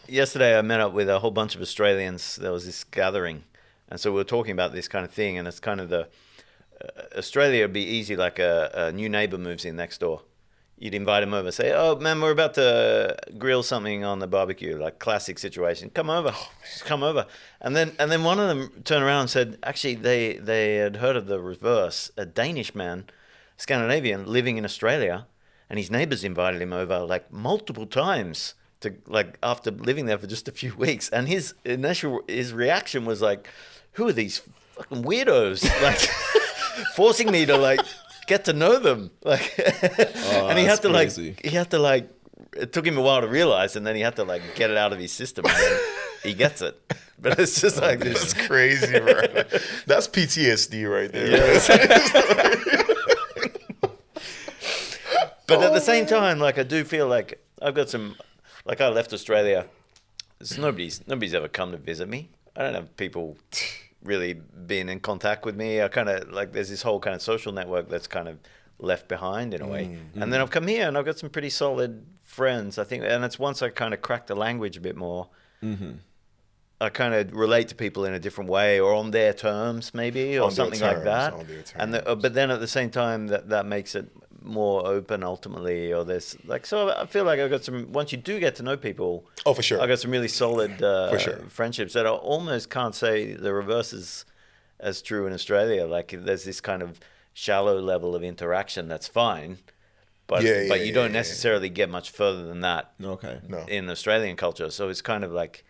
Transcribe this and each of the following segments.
yesterday I met up with a whole bunch of Australians. There was this gathering, and so we were talking about this kind of thing. And it's kind of the Australia would be easy, like a new neighbor moves in next door. You'd invite him over, say, "Oh man, we're about to grill something on the barbecue." Like classic situation. Come over, just come over. And then one of them turned around and said, actually, they had heard of the reverse. A Danish man, Scandinavian, living in Australia, and his neighbors invited him over like multiple times to like after living there for just a few weeks. And his reaction was like, "Who are these fucking weirdos?" Like forcing me to like get to know them, like, and that's crazy. he had to like, it took him a while to realize, and then he had to like get it out of his system, and then he gets it. But it's just like That's this. crazy, bro. That's PTSD right there. But at the same time, like I do feel like I've got some, like I left Australia. Nobody's ever come to visit me. I don't have people really been in contact with me. I kind of like there's this whole kind of social network that's kind of left behind in a way. And then I've come here and I've got some pretty solid friends, I think. And it's once I kind of crack the language a bit more, I kind of relate to people in a different way or on their terms maybe or On their something like terms, that. on their And terms. but then at the same time that makes it more open ultimately, or there's like, so I feel like I've got some, once you do get to know people, Oh, for sure. I got some really solid sure. friendships that I almost can't say the reverse is as true in Australia. Like there's this kind of shallow level of interaction that's fine, but you don't necessarily get much further than that Okay. No. in Australian culture. So it's kind of like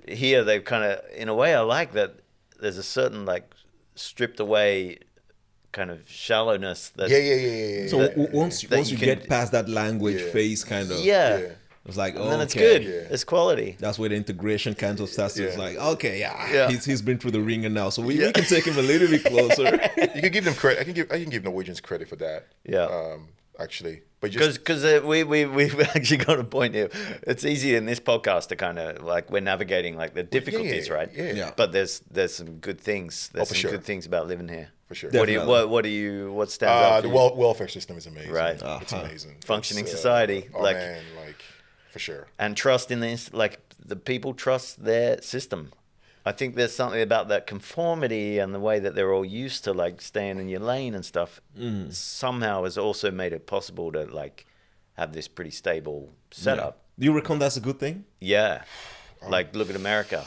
here they've kind of, in a way I like that there's a certain like stripped away kind of shallowness that Yeah. So once that you you get can- past that language Yeah. phase, kind of, yeah. Yeah. it's like, And then it's okay. good. Yeah. It's quality. That's where the integration kind of starts. It's Yeah. like, okay, Yeah. he's been through the ringer now, so we can take him a little bit closer. You can give them credit. I can give Norwegians credit for that. Yeah. Actually, but just Because we've actually got a point here. It's easy in this podcast to kind of like we're navigating like the difficulties, right? Yeah. But there's some good things. There's for some sure. good things about living here. For sure. Definitely. What stands out for the you? welfare system is amazing. Right. It's amazing. Functioning It's, society, Oh like- man, like for sure. And trust in this, like the people trust their system. I think there's something about that conformity and the way that they're all used to like staying in your lane and stuff. Somehow has also made it possible to like have this pretty stable setup. Do you reckon that's a good thing? Yeah. Like look at America.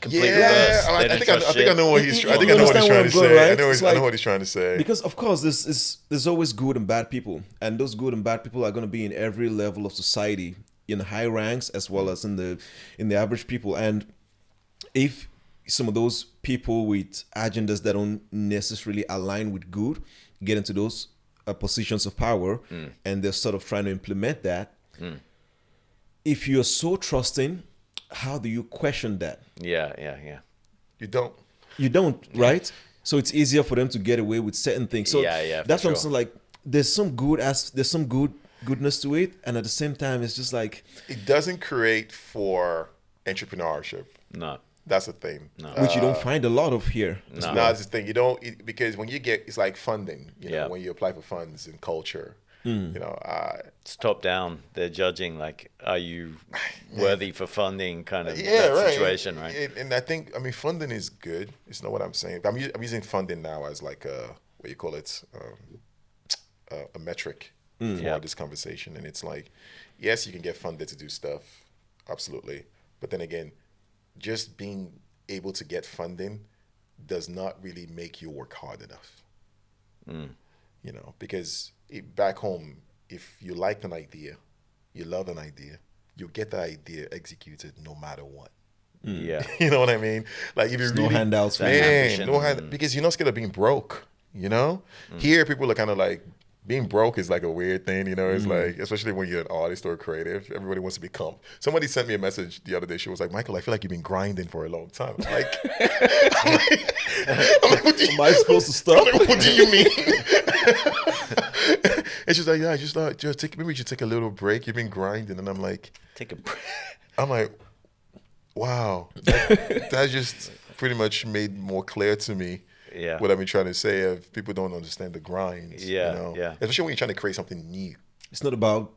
Complete Yeah, reverse. I They don't think I trust think I shit. know what he's. I You think I know what he's understand trying where to I'm going, say. right? I know. It's I know like- what he's trying to say. Because of course, there's always good and bad people, and those good and bad people are going to be in every level of society, in high ranks as well as in the average people. And if some of those people with agendas that don't necessarily align with good get into those positions of power, and they're sort of trying to implement that, if you're so trusting, how do you question that? Yeah. You don't. You don't, right? So it's easier for them to get away with certain things. So Yeah, for that's what I'm sure. saying. Like, there's some goodness to it, and at the same time, it's just like, It doesn't create for entrepreneurship. No. That's the thing. No. which you don't find a lot of here. No. No, that's the thing. You don't because when you get, it's like funding. You know, Yeah. when you apply for funds in culture, you know, It's top down. They're judging like, are you worthy for funding kind of yeah, that right. situation, right? And I think, I mean, funding is good. It's not what I'm saying. I'm using funding now as like a, what you call it, a metric for Yeah. this conversation. And it's like, yes, you can get funded to do stuff, absolutely. But then again, just being able to get funding does not really make you work hard enough. You know, because back home, if you liked an idea, you love an idea, you get the idea executed no matter what. Yeah. You know what I mean? Like if you No really, handouts for you. ambition. man, no hand, because you're not scared of being broke. You know, here people are kind of like, being broke is like a weird thing. You know, it's like, especially when you're an artist or a creative, everybody wants to be comp. Somebody sent me a message the other day. She was like, Michael, I feel like you've been grinding for a long time. I'm like, what do you, Am I supposed to stop? I'm like, what do you mean? And she's like, yeah, I just thought, maybe you should take a little break. You've been grinding. And I'm like, Take a break. I'm like, wow, that just pretty much made more clear to me Yeah. what I've been trying to say. If people don't understand the grind, Yeah, you know? yeah. Especially when you're trying to create something new. It's not about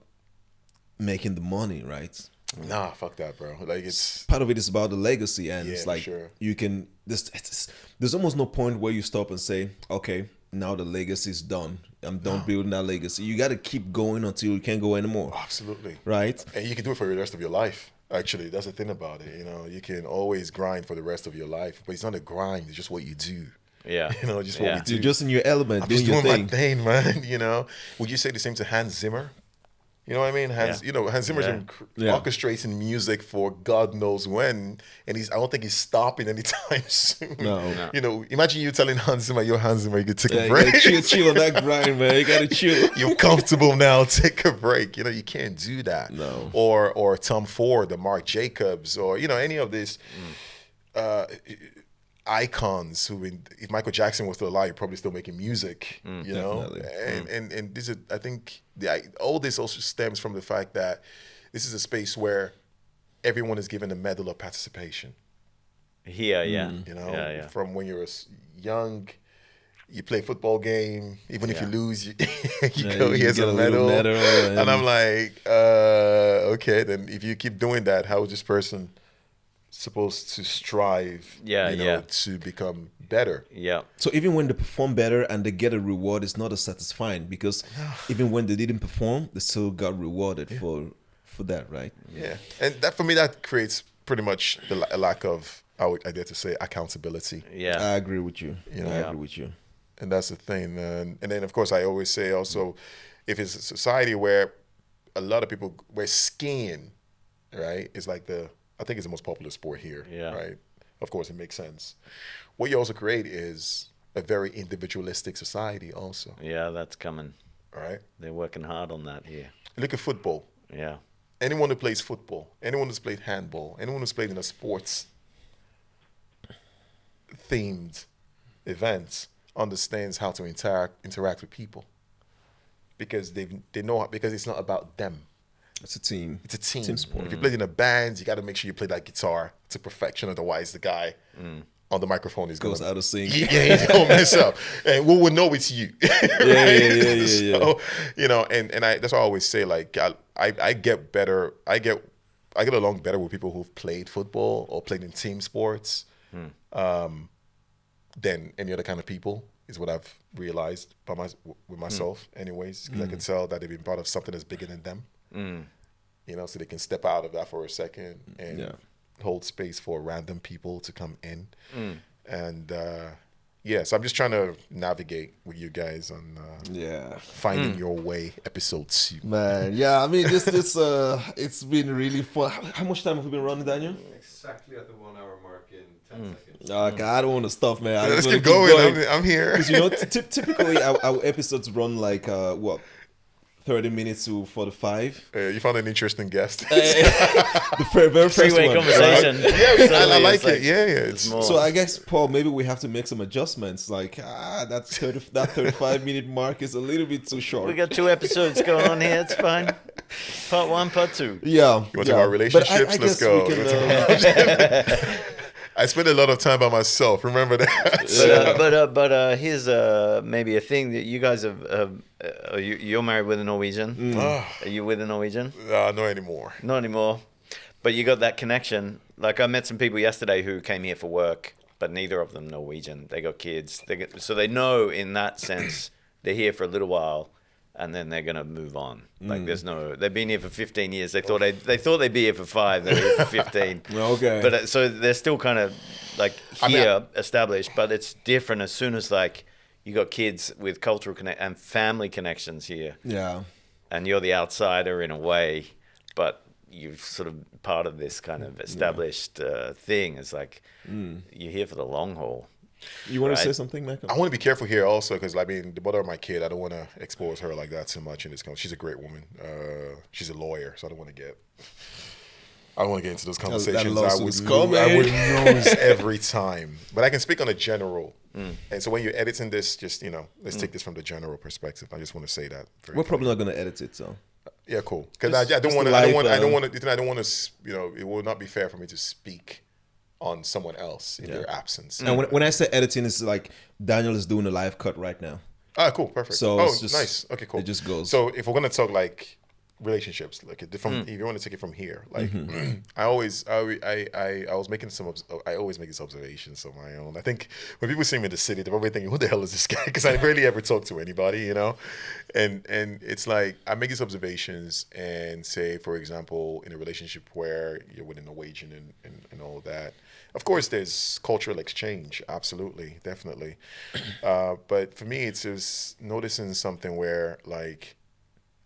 making the money, right? Nah, fuck that, bro. Like it's Part of it is about the legacy, and Yeah, it's for like sure. you can. There's almost no point where you stop and say, okay, now the legacy is done. I'm done building that legacy. You got to keep going until you can't go anymore, absolutely right? and you can do it for the rest of your life. Actually, that's the thing about it. You can always grind for the rest of your life, but it's not a grind. It's just what you do. Yeah. Just what we Yeah. do. You're just in your element, I'm doing just your doing thing. my thing, man. Would you say the same to Hans Zimmer? You know what I mean? Hans Zimmer's Yeah. been Yeah. orchestrating music for God knows when, and I don't think he's stopping anytime soon. No. Imagine you telling Hans Zimmer, "Yo, Hans Zimmer, you could take Yeah, a you break. gotta chill on that grind, man. You gotta chill. You're comfortable now. Take a break." You can't do that. No. Or Tom Ford, or Mark Jacobs, or any of these icons who, if Michael Jackson was still alive, he'd probably still making music. Definitely. And this is, I think, all this also stems from the fact that this is a space where everyone is given a medal of participation. Here, yeah. Yeah. From when you're young, you play a football game. Even if you lose, you go, you here's get a a little medal. medal, And I'm like, okay, then if you keep doing that, how is this person supposed to strive to become better? Yeah. So even when they perform better and they get a reward, it's not as satisfying, because even when they didn't perform, they still got rewarded for that, right? Yeah. And that, for me, that creates pretty much a lack of, I dare to say, accountability. Yeah. I agree with you. I Yeah. agree with you. And that's the thing. And then, of course, I always say also, if it's a society where a lot of people, where skiing, right, is like I think it's the most popular sport here, right? Of course, it makes sense. What you also create is a very individualistic society also, Yeah, that's coming. right? They're working hard on that here. Look at football. Yeah. Anyone who plays football, anyone who's played handball, anyone who's played in a sports themed events understands how to interact with people, because they know, because it's not about them. It's a team. It's a team. Team sport. If you play in a band, you got to make sure you play that guitar to perfection. Otherwise, the guy on the microphone is Goes out of sync. Yeah, he's gonna mess up, and we will know it's you. Yeah. So, and that's why I always say, like, I get better. I get along better with people who've played football or played in team sports than any other kind of people. Is what I've realized with myself, anyways, because I can tell that they've been part of something that's bigger than them. So they can step out of that for a second and hold space for random people to come in. And so I'm just trying to navigate with you guys on finding your way, episode 2. Man, yeah, I mean, this it's been really fun. How much time have we been running, Daniel? Exactly at the 1 hour mark in 10 seconds. Okay, I don't want to stop, man. Let's keep going. I'm here. Because typically our episodes run like 30 minutes to 45. You found an interesting guest. The very first Three-way one. conversation. I like it. Yeah. It's more. So I guess, Paul, maybe we have to make some adjustments. Like that 35-minute mark is a little bit too short. We got 2 episodes going on here. It's fine. Part 1, part 2. Yeah. You want to talk about relationships? Let's go. I spend a lot of time by myself. Remember that. But here's maybe a thing that you guys have. You're married with a Norwegian. Are you with a Norwegian? Not anymore. Not anymore. But you got that connection. Like, I met some people yesterday who came here for work, but neither of them Norwegian. They got kids. So they know, in that sense, they're here for a little while, and then they're gonna move on. Like, they've been here for 15 years. They thought they'd be here for 5. They're here for 15. Okay. But so they're still kind of like here, established. But it's different as soon as, like, you got kids with cultural and family connections here. Yeah. And you're the outsider in a way, but you're sort of part of this kind of established thing. It's like you're here for the long haul. You want to say something, Michael? I want to be careful here also, because the mother of my kid, I don't want to expose her like that too much in this conversation. She's a great woman. She's a lawyer, so I don't want to get into those conversations. I would lose every time. But I can speak on a general. And so when you're editing this, just let's take this from the general perspective. I just want to say that. We're probably not going to edit it, so. Yeah, cool. Because I don't want to. It will not be fair for me to speak on someone else in their absence. And when I say editing, it's like Daniel is doing a live cut right now. Cool, perfect. So it's just, nice. Okay, cool. It just goes. So if we're gonna talk like relationships, like from if you want to take it from here, like I always I always make these observations on my own. I think when people see me in the city, they're probably thinking, who the hell is this guy? Because I rarely ever talk to anybody, you know. And it's like I make these observations and say, for example, in a relationship where you're with a Norwegian and all that, of course there's cultural exchange, absolutely, definitely, but for me it's just noticing something where, like,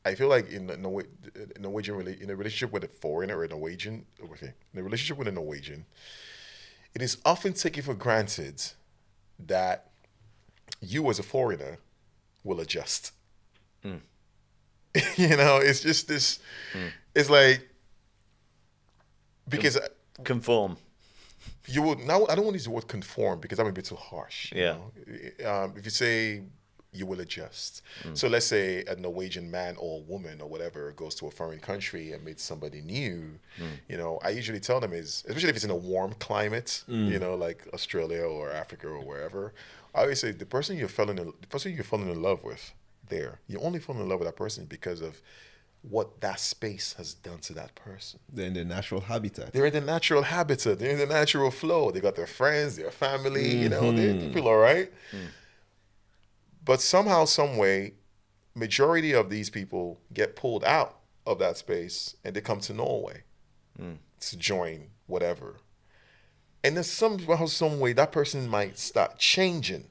I feel like in a relationship with a foreigner or a Norwegian, okay, in a relationship with a Norwegian, it is often taken for granted that you as a foreigner will adjust. You know, it's just this. It's like, because Conform. you will now. I don't want to use the word conform because I'm a bit too harsh. You Yeah. know? If you say you will adjust. So let's say a Norwegian man or woman or whatever goes to a foreign country and meets somebody new. You know, I usually tell them is, especially if it's in a warm climate, you know, like Australia or Africa or wherever. I always say the person you're falling in love with there, you only fall in love with that person because of what that space has done to that person. They're in their natural habitat. They're in the natural habitat. They're in the natural flow. They got their friends, their family. You know, they feel all right. But somehow, some way, majority of these people get pulled out of that space and they come to Norway to join whatever. And then somehow, some way, that person might start changing.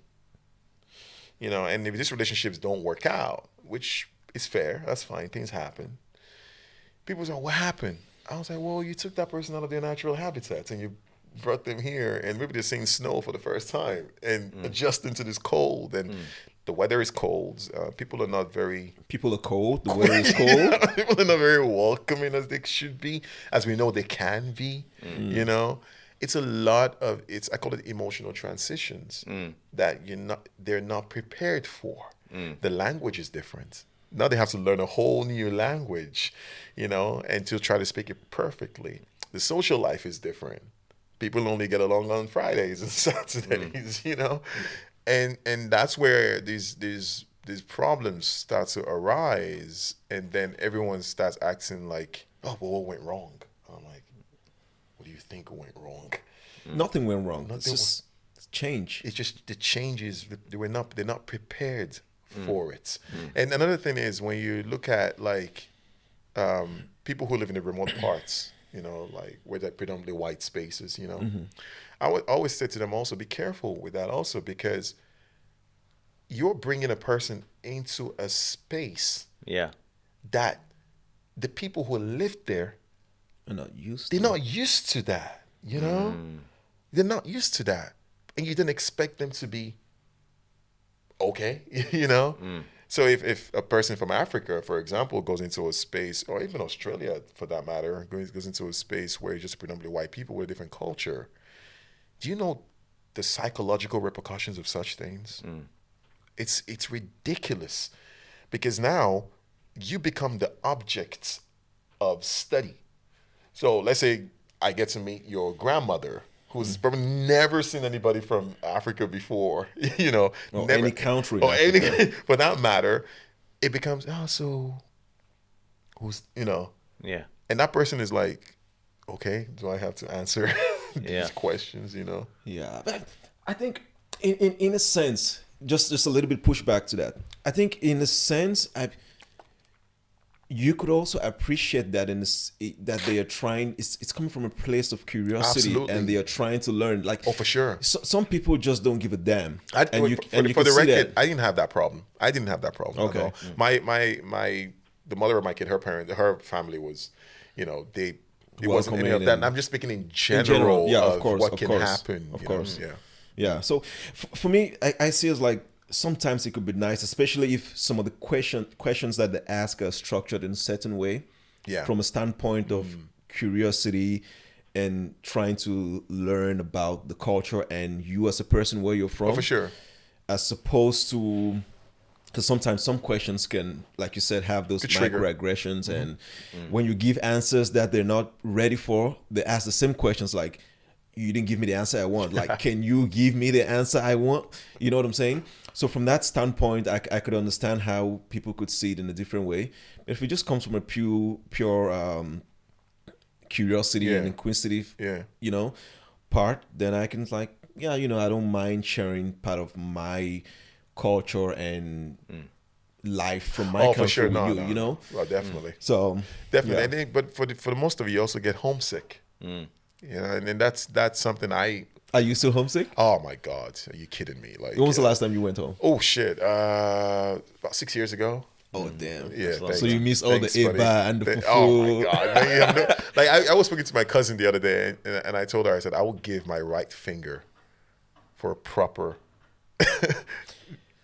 You know, and if these relationships don't work out, which is fair, that's fine, things happen. People say, what happened? I was like, well, you took that person out of their natural habitats and you brought them here, and maybe they're seeing snow for the first time and adjusting to this cold, and the weather is cold. People are not very... People are cold. The weather is cold. People are not very welcoming as they should be, as we know they can be, you know? It's a lot of, I call it emotional transitions that they're not prepared for. The language is different. Now they have to learn a whole new language, you know, and to try to speak it perfectly. The social life is different. People only get along on Fridays and Saturdays, you know, and that's where these problems start to arise, and then everyone starts acting like, oh, well, what went wrong? I'm like, what do you think went wrong? Nothing went wrong. It's just change. It's just the changes. They're not prepared for it. And another thing is when you look at like people who live in the remote parts, you know, like where they're predominantly white spaces, you know, I would always say to them also, be careful with that also, because you're bringing a person into a space that the people who live there They're not used to that, you know? They're not used to that. And you didn't expect them to be okay, you know? So if a person from Africa, for example, goes into a space, or even Australia for that matter, goes into a space where it's just predominantly white people with a different culture, do you know the psychological repercussions of such things? It's ridiculous, because now you become the object of study. So let's say I get to meet your grandmother, who's probably never seen anybody from Africa before, you know, or never, any country, or any, for that matter. It becomes, oh, so who's, you know, and that person is like, okay, do I have to answer these questions, you know? Yeah, but I think in a sense, just a little bit pushback to that. I think in a sense, you could also appreciate that that they are trying. It's coming from a place of curiosity. Absolutely. And they are trying to learn. Like, oh, for sure. Some people just don't give a damn. For the record, I didn't have that problem. Okay. At all. The mother of my kid, her family was, you know, it wasn't any of that. And I'm just speaking in general, yeah, of course, what of can course, happen. Of course, know? Yeah. So for me, I see it as like, sometimes it could be nice, especially if some of the questions that they ask are structured in a certain way, from a standpoint of curiosity and trying to learn about the culture and you as a person, where you're from. Oh, for sure. As opposed to, because sometimes some questions can, like you said, have those microaggressions, and when you give answers that they're not ready for, they ask the same questions like, you didn't give me the answer I want. Like, can you give me the answer I want? You know what I'm saying? So from that standpoint, I could understand how people could see it in a different way. But if it just comes from a pure curiosity and inquisitive, part, then I can like, I don't mind sharing part of my culture and life from my country for sure. with you know? Well, definitely. So definitely. yeah. I think, but for the most of you also get homesick. And that's something Are you still homesick? Oh my God, are you kidding me? Like, when was the last time you went home? Oh shit, about 6 years ago. Oh damn! Yeah, so you miss all the eba and the fufu. Oh my God! Man, like I was speaking to my cousin the other day, and I told her, I said, I will give my right finger for a proper,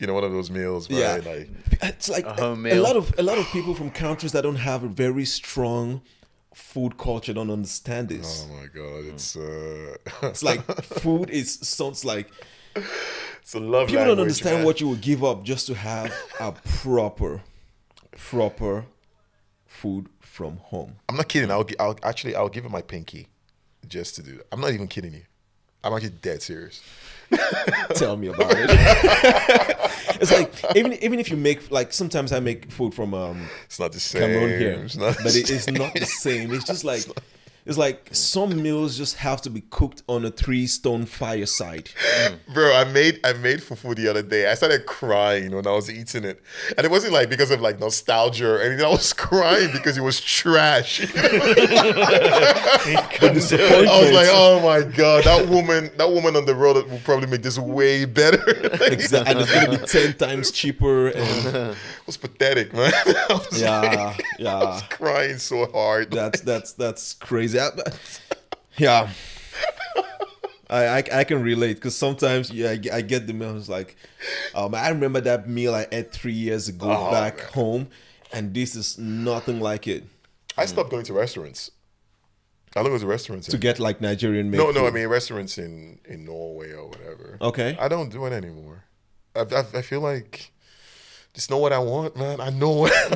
one of those meals. Right? Yeah, like, it's like a home a meal. lot of people from countries that don't have a very strong food culture don't understand this. Oh my God! It's like food sounds like it's a love people language, don't understand man. what you would give up just to have a proper food from home. I'm not kidding. I'll give it my pinky just to do that. I'm not even kidding you. I'm actually dead serious. Tell me about it. It's like even if you make, like, sometimes I make food from it's not the same. Cameroon here, It's not but it's not the same. It's just like it's like some meals just have to be cooked on a 3-stone fireside. Bro, I made fufu the other day. I started crying when I was eating it, and it wasn't like because of like nostalgia or anything. I was crying because it was trash. I was like, oh my God, that woman on the road will probably make this way better. Exactly, and it's gonna be 10 times cheaper. And it was pathetic, man. I was crying so hard. That's crazy. Yeah. I can relate, because sometimes I get the meal. It's like, I remember that meal I ate 3 years ago back home, and this is nothing like it. I stopped going to restaurants. I don't go to restaurants to get like Nigerian made No, food. I mean restaurants in Norway or whatever. Okay. I don't do it anymore. I feel like just know what I want, man. I know what I'm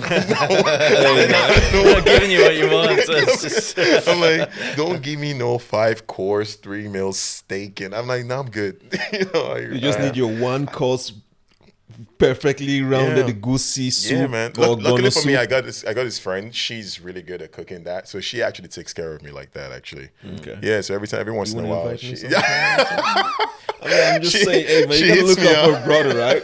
not giving you what you want. So it's just I'm like, don't give me no 5-course 3-meal steak, and I'm like, no, I'm good. You just need your 1-course perfectly rounded goosey soup. Yeah, man. Or Luckily for me, soup. I got this friend. She's really good at cooking that, so she actually takes care of me like that. Actually, Okay. Yeah. So every once in a while, I'm just saying, hey man, she you gotta hits look me up up. her brother, right?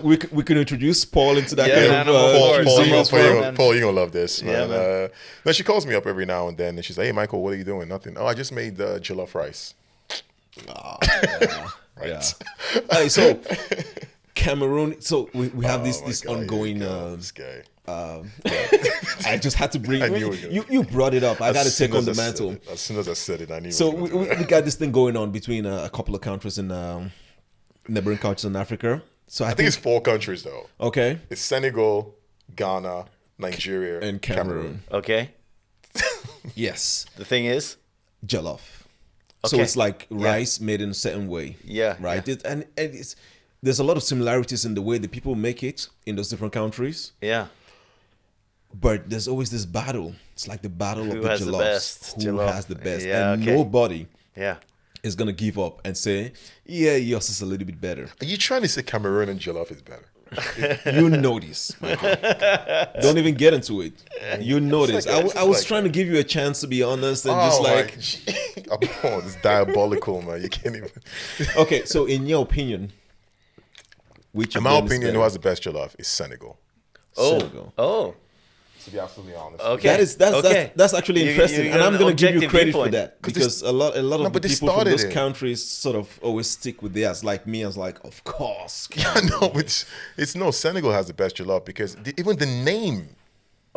We can introduce Paul into that Yeah, kind man, of cuisine as well. Paul, you gonna love this, Yeah, man. No, she calls me up every now and then, and she's like, "Hey, Michael, what are you doing?" Nothing. Oh, I just made jollof rice. Yeah. Right. Yeah. Hey, so Cameroon. So we have this God, ongoing. here you go, this guy. I just had to bring. I knew it. You brought it up. I got to As soon take on as the I said mantle. it- As soon as I said it, I knew. So it was we got this thing going on between a couple of countries in neighboring countries in Africa. So I think it's 4 countries though. okay, It's Senegal, Ghana, Nigeria, and Cameroon. okay. Yes, The thing is, jollof. So Okay. it's like rice made in a certain way. Yeah, Right. yeah. And there's a lot of similarities in the way the people make it in those different countries. yeah. But there's always this battle. It's like the battle Who of the has the jollof. best Who jollof? has the best? Yeah, and okay. nobody Yeah. is gonna give up and say, "Yeah, yours is a little bit better." Are you trying to say Cameroon and jollof is better? You know this, Michael. Don't even get into it. You know this. like- I was like- trying to give you a chance to be honest and just like, it's diabolical, man. You can't even. okay. So in your opinion, which In of my them is opinion, better? who has the best jollof is Senegal. Oh. Senegal. Oh. To be absolutely honest. Okay. That's actually You- interesting, you and got I'm an gonna give you objective credit for viewpoint. that because a lot No, of the but they people from started those it. countries sort of always stick with theirs. Like me, I was like, of course. I know, it's no Senegal has the best jollof because even the name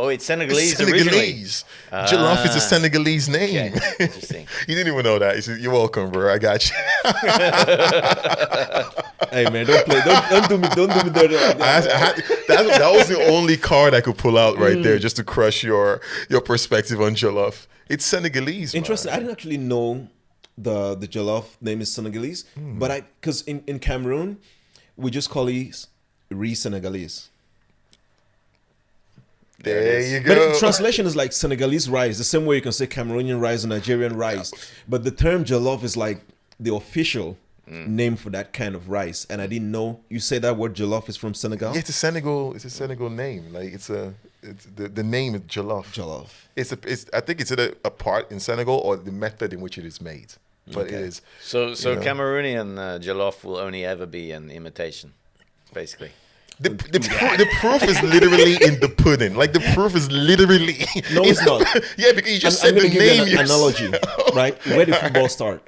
Oh, it's is Senegalese originally. Senegalese. Jollof is a Senegalese name. Okay. Interesting. You didn't even know that. He said, "You're welcome, bro. I got you." Hey man, don't do me dirty like that. That was the only card I could pull out right there just to crush your perspective on jollof. It's Senegalese. Interesting. Man. I didn't actually know the jollof name is Senegalese, but because in Cameroon we just call it riz Senegalese. There you But go. in translation is like Senegalese rice, the same way you can say Cameroonian rice or Nigerian rice. But the term jollof is like the official name for that kind of rice. And I didn't know you say that word jollof is from Senegal. Yeah, it's a Senegal name. Like it's the name is jollof. Jollof. I think it's a part in Senegal or the method in which it is made. But it is. So You know. Cameroonian jollof will only ever be an imitation, basically. The proof is literally in the pudding. Like the proof is literally. No, it's not. Yeah, because you just I'm said the going to give name. you an analogy, right? Where did football start?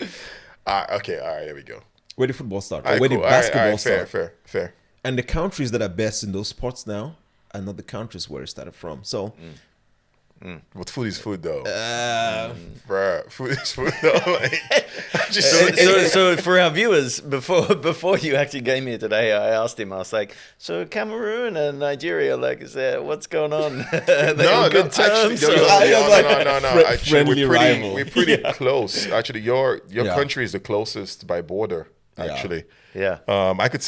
Okay, all right, there we go. Where did football start? All Or right, where cool. did All right, basketball all right, start? fair. And the countries that are best in those sports now are not the countries where it started from. So, But food is food, though. uh, Bruh, food is food, though. Like, just So for our viewers, before you actually came here today, I asked him. I was like, "So Cameroon and Nigeria, like, is there what's going on? Are they on good terms?" Actually, no. Actually, friendly rival. we're pretty close. Actually, your Yeah. country is the closest by border. Actually, Yeah. I could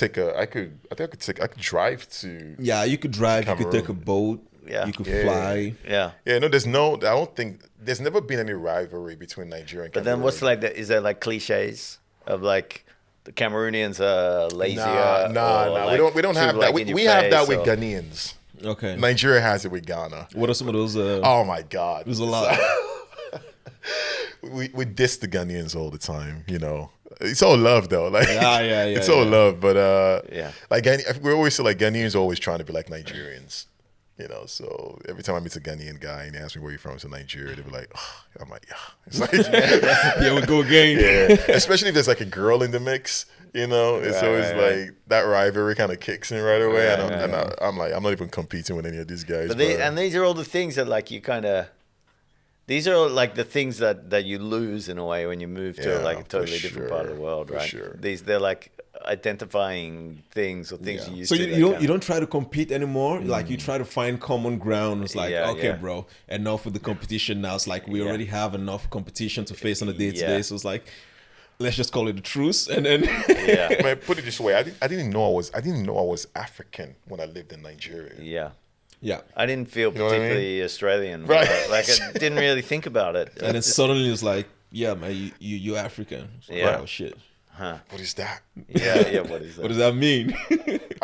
drive to. yeah, you could drive, you could take a Cameroon. boat, Yeah. you could Yeah. fly. Yeah. Yeah, no, I don't think there's never been any rivalry between Nigeria and But Cameroon. then what's like is there like cliches of like the Cameroonians are lazier? Nah. or, We like, don't too, have like, that. in your We have that face, with or- Ghanaians. Okay. Nigeria has it with Ghana. What are some of those? Oh my God, There's a lot. we diss the Ghanaians all the time. You know, it's all love though. Like Yeah, it's all yeah. love. But Yeah. like we always say like Ghanaians are always trying to be like Nigerians. You know, so every time I meet a Ghanaian guy and he asks me where you're from, it's in Nigeria. They'll be like, oh. I'm like, yeah. It's like, Here we go again. yeah. Especially if there's like a girl in the mix. You know, it's Right, always right, like that rivalry kind of kicks in right away. Right, and right. I'm like, I'm not even competing with any of these guys. But these are all the things that like you kind of. These are like the things that you lose in a way when you move to Yeah, like a for totally different part of the sure, world, for right? sure. They're like identifying things or things you used So to. you don't try to compete anymore. Like you try to find common ground. It's like, Yeah, okay, yeah. bro, enough with the competition. Now it's like we Yeah. already have enough competition to face on a day to Yeah. day. So it's like, let's just call it a truce. And then Yeah. Man, put it this way, I didn't know I was African when I lived in Nigeria. Yeah. yeah. I didn't feel know what I mean? particularly Australian. Right. Like I didn't really think about it. And then suddenly it's like, yeah, man, you African. It's like, Yeah. oh shit. What is that? Yeah. What is that? What does that mean?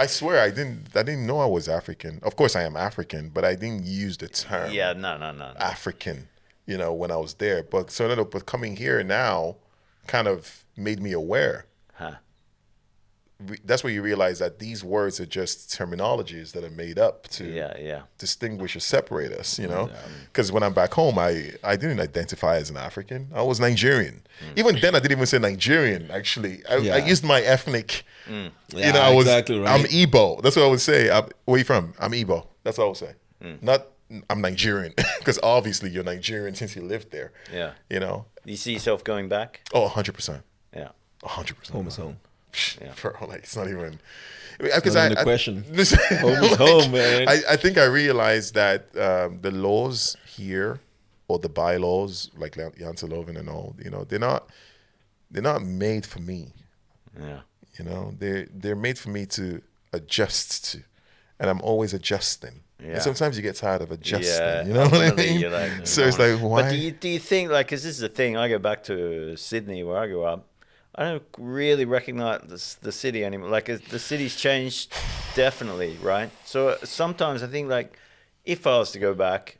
I swear I didn't know I was African. Of course I am African, but I didn't use the term Yeah. No. African, you know, when I was there. But but coming here now kind of made me aware. Huh. That's where you realize that these words are just terminologies that are made up to Yeah. distinguish or separate us, you know? Because when I'm back home, I didn't identify as an African. I was Nigerian. Even then, I didn't even say Nigerian, actually. I Yeah. used my ethnic, Yeah, exactly right. I'm Igbo. That's what I would say. Where you from? I'm Igbo. That's what I would say. Not, I'm Nigerian. Because obviously you're Nigerian since you lived there. Yeah. You know? You see yourself going back? Oh, 100%. Yeah. 100%. Home is home. Yeah. Bro, like it's not even because not even a question. Listen, Home is home, man. I think I realized that the laws here or the bylaws like Jante Law and all, you know, they're not made for me. Yeah. You know, they're made for me to adjust to, and I'm always adjusting. Yeah. And sometimes you get tired of adjusting. Yeah, You know what I ultimately mean? you're like, So it's like, why? But do you think, like, because this is the thing, I go back to Sydney where I grew up, I don't really recognize the city anymore. Like, the city's changed, definitely, right? So sometimes I think, like, if I was to go back,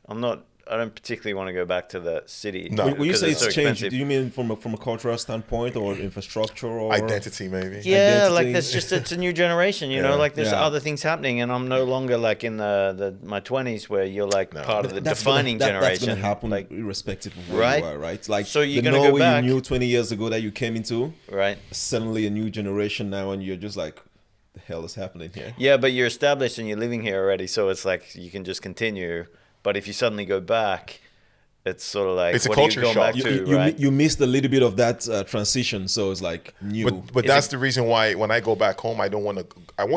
I don't particularly want to go back to the city. No. When you because say it's it's so changed, expensive. do you mean from a cultural standpoint or infrastructure or Identity, maybe. Yeah, identity? like it's a new generation, you know, Yeah. like there's Yeah. other things happening, and I'm no longer like in my 20s where you're like part of the That's defining gonna, generation. That's gonna happen like, irrespective of where Right? you are, right? Like So you're the gonna go Norway back- you knew 20 years ago that you came into, right? suddenly a new generation now, and you're just like, the hell is happening here? Yeah, but you're established and you're living here already, so it's like you can just continue. But if you suddenly go back, it's sort of like It's a what culture are you going shock. back to, You, right? you missed a little bit of that transition, so it's like new. But Is that's it- the reason why when I go back home, I want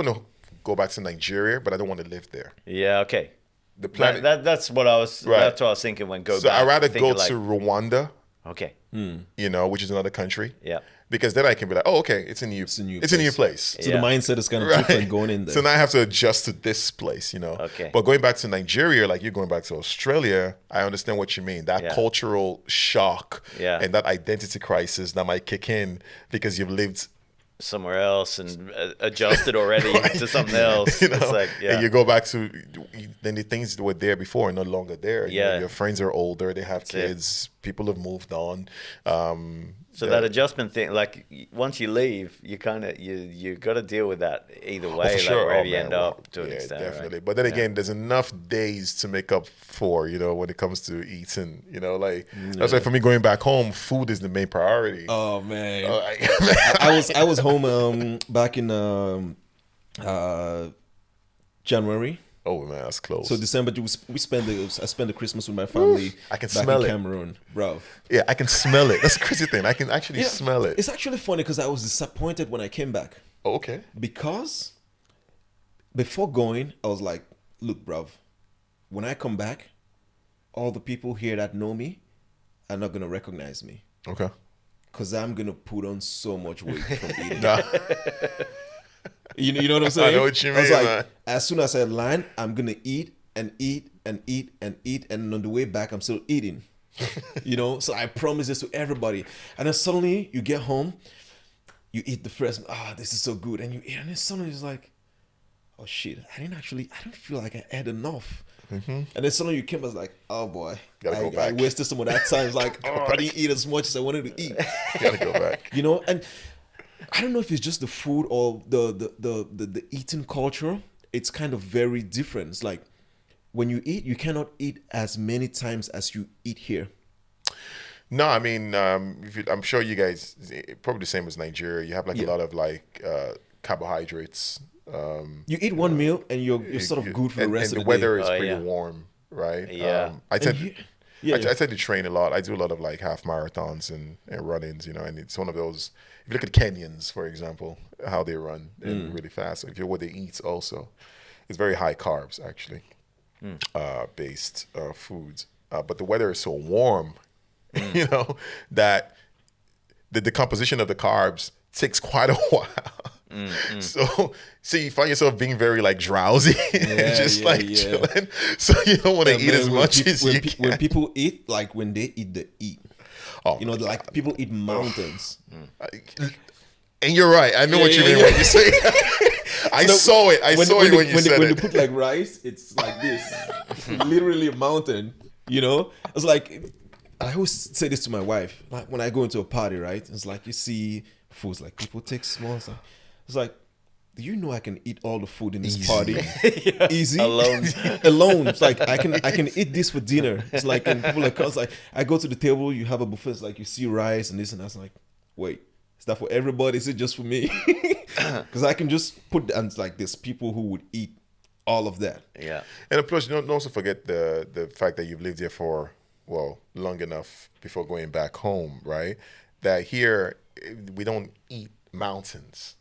to go back to Nigeria, but I don't want to live there. Yeah, okay. The planet. That's what I was. Right. That's what I was thinking when go So back. I'd rather go thinking like, to Rwanda Okay. you know, which is another country. Yeah. Because then I can be like, oh, okay, it's a new place. So Yeah. the mindset is kind of Right. different going in there. So now I have to adjust to this place, you know. Okay. But going back to Nigeria, like you're going back to Australia, I understand what you mean. That Yeah. cultural shock Yeah. and that identity crisis that might kick in because you've lived, Somewhere else and adjusted already to something else. you know, It's like, yeah. and you go back to then the things that were there before are no longer there. You know, Yeah. your friends are older, they have it. kids, people have moved on. So that adjustment thing, like once you leave, you kind of you got to deal with that either way, like wherever you end up to an yeah, extent, definitely. right? But then Yeah. again, there's enough days to make up for, you know, when it comes to eating. You know, like that's why for me going back home, food is the main priority. Oh man, Like, I was home back in January. oh man, that's close. So December, I spent the Christmas with my family. I can back smell in it. Cameroon, bro. yeah, I can smell it. That's the crazy thing. I can actually smell it. It's actually funny because I was disappointed when I came back Oh, okay. because before going, I was like, "Look, bro, when I come back, all the people here that know me are not gonna recognize me Okay. because I'm gonna put on so much weight from eating." Nah, You know what I'm saying? know what you I was mean, like, man. as soon as I land, I'm gonna eat and eat and eat and eat, and on the way back, I'm still eating. You know, so I promise this to everybody, and then suddenly you get home, you eat the first. This is so good, and you eat, and then suddenly it's like, oh shit, I didn't feel like I ate enough. And then suddenly you came back like, oh boy, Gotta go I back. wasted some of that time. It's like, I didn't eat as much as I wanted to eat. gotta go back. You know, and I don't know if it's just the food or the eating culture. It's kind of very different. It's like when you eat, you cannot eat as many times as you eat here. No, I mean, I'm sure you guys probably the same as Nigeria. You have like a lot of like carbohydrates. You eat one meal and you're sort of good for the rest and of the the weather day. is Oh, pretty yeah. warm, right? Yeah. I And tend here- yeah, I tend to train a lot. I do a lot of like half marathons and run-ins, you know, and it's one of those. If you look at Kenyans, for example, how they run and really fast. If you're what they eat, also, it's very high carbs actually, based foods. But the weather is so warm, you know, that the decomposition of the carbs takes quite a while. So you find yourself being very like drowsy, just like chilling. So you don't want to eat as much as you can. When people eat, like when they eat the eat, Oh, you know, like people eat mountains. and you're right. I know what you mean when you say. I saw it. I saw it when you said when it. you put like rice, it's like this, literally a mountain. You know, it's like I always say this to my wife. Like when I go into a party, right? It's like you see foods like people take small stuff. It's like, do you know I can eat all the food in this Easy. party easy Alone. alone? It's like I can eat this for dinner. It's like, and people like, it's like I go to the table, you have a buffet. It's like you see rice and this and that's. Like, wait, is that for everybody? Is it just for me? Because I can just put, and it's like there's people who would eat all of that. Yeah. And plus, you don't also forget the fact that you've lived here for long enough before going back home, right? That here we don't eat mountains,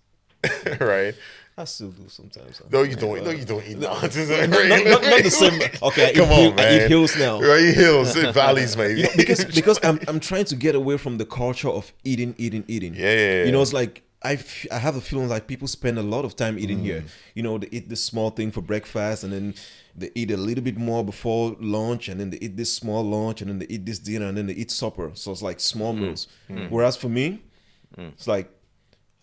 right? I still do sometimes. Huh? No, you don't. No, you don't eat mountains. Not the same. Okay, Come on, man. I eat hills now. Right, hills, valleys, maybe. because I'm trying to get away from the culture of eating. Yeah. You know, it's like I have a feeling like people spend a lot of time eating here. You know, they eat this small thing for breakfast, and then they eat a little bit more before lunch, and then they eat this small lunch, and then they eat this dinner, and then they eat supper. So it's like small meals. Whereas for me, it's like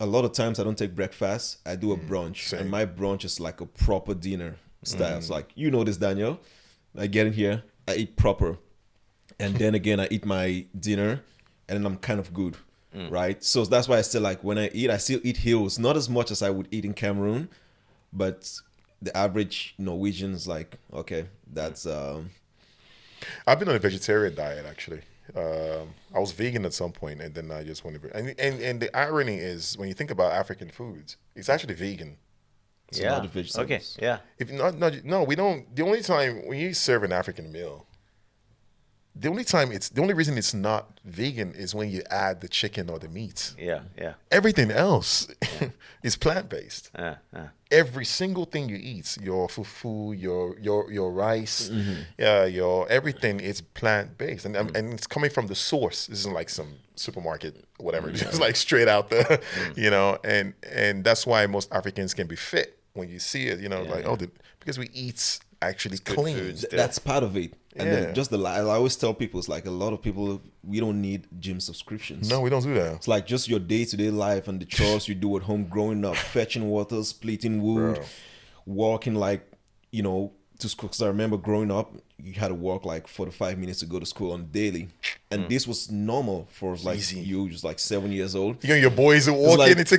a lot of times I don't take breakfast. I do a brunch, Same. and my brunch is like a proper dinner style. It's like, you know this, Daniel. I get in here, I eat proper, and then again I eat my dinner, and then I'm kind of good, right? So that's why I still like when I still eat hills, not as much as I would eat in Cameroon, but the average Norwegian is like, okay, that's I've been on a vegetarian diet actually. I was vegan at some point, and then I just went to. And the irony is, when you think about African foods, it's actually vegan. a Yeah. lot of vegetables. Okay. Yeah. If not, no, we don't. The only time when you serve an African meal, the only reason it's not vegan is when you add the chicken or the meat. Yeah, yeah. Everything else is plant based. Every Every single thing you eat, your fufu, your rice, Mm-hmm. your everything is plant based, and it's coming from the source. This isn't like some supermarket, whatever. It's just like straight out the, and that's why most Africans can be fit when you see it. Because we eat actually clean. food. That's part of it. And Yeah. then just I always tell people, it's like a lot of people, we don't need gym subscriptions. No, we don't do that. It's like just your day-to-day life and the chores you do at home growing up, fetching water, splitting wood, Bro. walking to school. Because I remember growing up, you had to walk like 45 minutes to go to school on daily. And this was normal for like Easy. you, just like 7 years old. Your boys are walking. like- It's a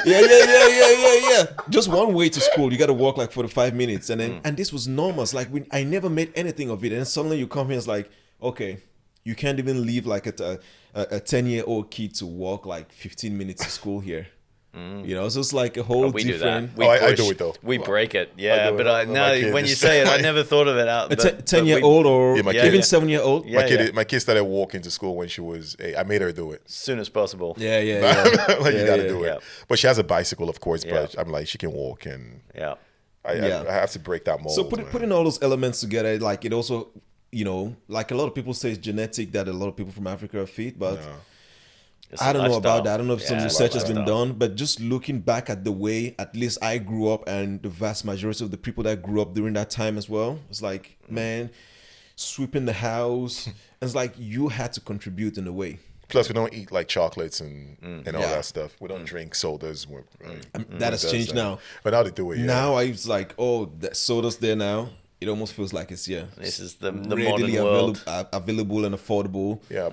Yeah. Just one way to school, you got to walk like 45 minutes, and then and this was normal. It's like I never made anything of it, and then suddenly you come here, it's like, okay, you can't even leave like a 10-year-old kid to walk like 15 minutes to school here. So it's like a whole we do different. that. We I push, do it, though. We break it. I Yeah, do it. but My no, kid when you is- say it, I never thought of it out. A but 10-year-old or Yeah, my even kid- 7-year-old. Yeah. My kid started walking to school when she was 8. I made her do it. as soon as possible. Yeah. Like, you got to do it. yeah. But she has a bicycle, of course. But Yeah. I'm like, she can walk, and Yeah. I have to break that mold. So man. putting all those elements together, like it also, like a lot of people say it's genetic that a lot of people from Africa are fit, but It's I a don't know lifestyle. about that. I don't know if some Yeah, research has been lifestyle. done, but just looking back at the way at least I grew up and the vast majority of the people that grew up during that time as well, it's like, man, sweeping the house. It's like you had to contribute in a way. Plus, we don't eat like chocolates and all Yeah. that stuff. We don't drink sodas. That has changed now. But now they do it. Yeah. Now I was like, oh, that soda's there now. It almost feels like it's This is the modern readily world. available and affordable. Yeah,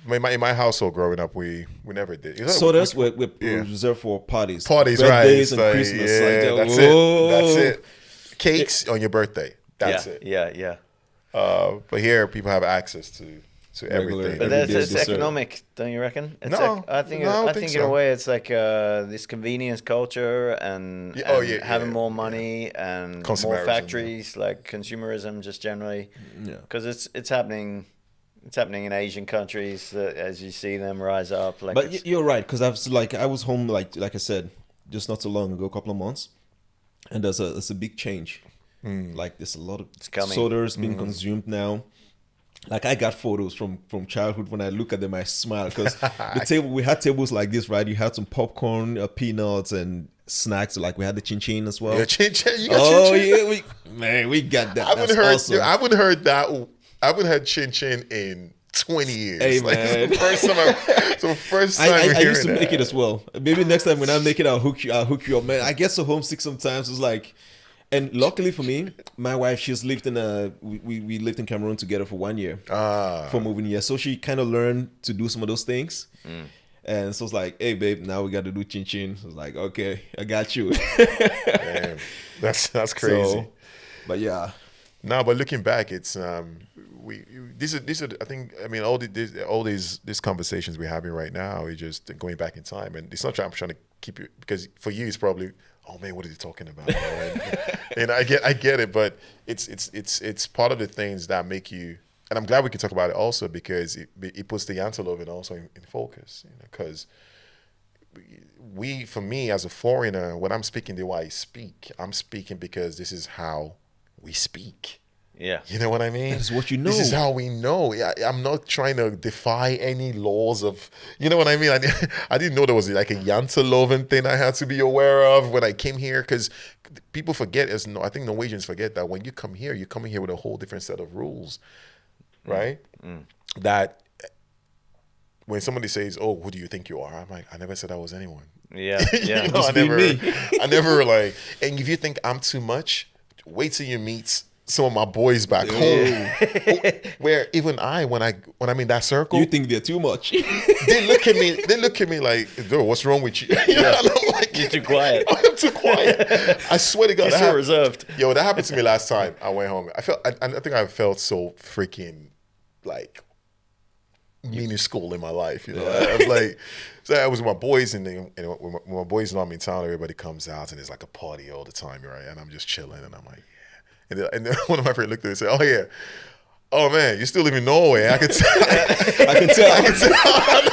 but in my household growing up, we never did. Sodas were Yeah. reserved for parties, Parties, right? birthdays, It's and like, Christmas. Yeah, Like, that's whoa. it. That's it. Cakes on your birthday. That's yeah, it. Yeah. But here, people have access to Regular- everything. But Every that's day it's dessert. economic, don't you reckon? It's No, I think no, I don't I think think in a so. way it's like this convenience culture and, Yeah, oh, and yeah, having yeah, more money and more Consumerism, factories, like consumerism, just generally. Yeah. Because it's happening. It's happening in Asian countries as you see them rise up. Like, But it's- you're right, because I was home like I said just not so long ago, a couple of months, and there's a big change. Like there's a lot of coming. sodas being consumed now. Like I got photos from childhood. When I look at them, I smile because we had tables like this, right? You had some popcorn, peanuts, and snacks. Like we had the chin chin as well. Yeah, chin chin. You got Oh chin chin. yeah, we got that. I haven't That's heard. awesome. I haven't heard that. I haven't had chin chin in 20 years. Hey, Like, man. it's the first time. It's the first time I hearing used to that. make it as well. Maybe next time when I make it, I'll hook you up, man. I get so homesick sometimes. It's like, and luckily for me, my wife, she's lived in we lived in Cameroon together for 1 year for moving here, so she kind of learned to do some of those things. And so it's like, hey babe, now we got to do chin chin. So it's like, okay, I got you. Damn, that's crazy. So, but yeah, No, but looking back, it's these are I think all these conversations we're having right now is just going back in time, and it's not I'm trying to keep you, because for you it's probably, oh man, what are you talking about? And I get it, but it's part of the things that make you, and I'm glad we can talk about it also because it puts the Jante Law also in focus, because for me as a foreigner, when I'm speaking the way I speak, I'm speaking because this is how we speak. yeah. You know what I mean? that is what you know. This is how we know. I'm not trying to defy any laws of, you know what I mean? I didn't know there was like a Jante Law thing I had to be aware of when I came here, because people forget, I think Norwegians forget that when you come here, you're coming here with a whole different set of rules, right? That when somebody says, oh, who do you think you are? I'm like, I never said I was anyone. Yeah, yeah. You know, Just be me. I never like, and if you think I'm too much, wait till you meet some of my boys back home, where even when I'm in that circle, you think they're too much. they look at me like, "Dude, what's wrong with you?" You know, and I'm like, You're too quiet. I'm too quiet. I swear to God, You're that so happened- reserved. Yo, that happened to me last time I went home. I think I felt so freaking like minuscule in my life. You know, I was like, so I was with my boys, and when my boys know I'm in town, everybody comes out, and there's like a party all the time, right? And I'm just chilling, and I'm like, yeah. And then one of my friends looked at me and said, "Oh yeah, oh man, you still live in Norway. I can tell. I can tell.